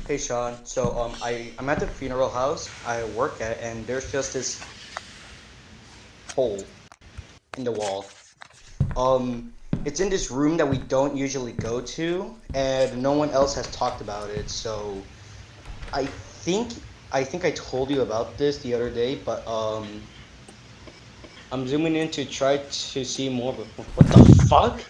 Hey Sean, so I'm at the funeral house I work at, and there's just this hole in the wall. It's in this room that we don't usually go to, and no one else has talked about it. So I think I think I told you about this the other day, but I'm zooming in to try to see more. But what the fuck?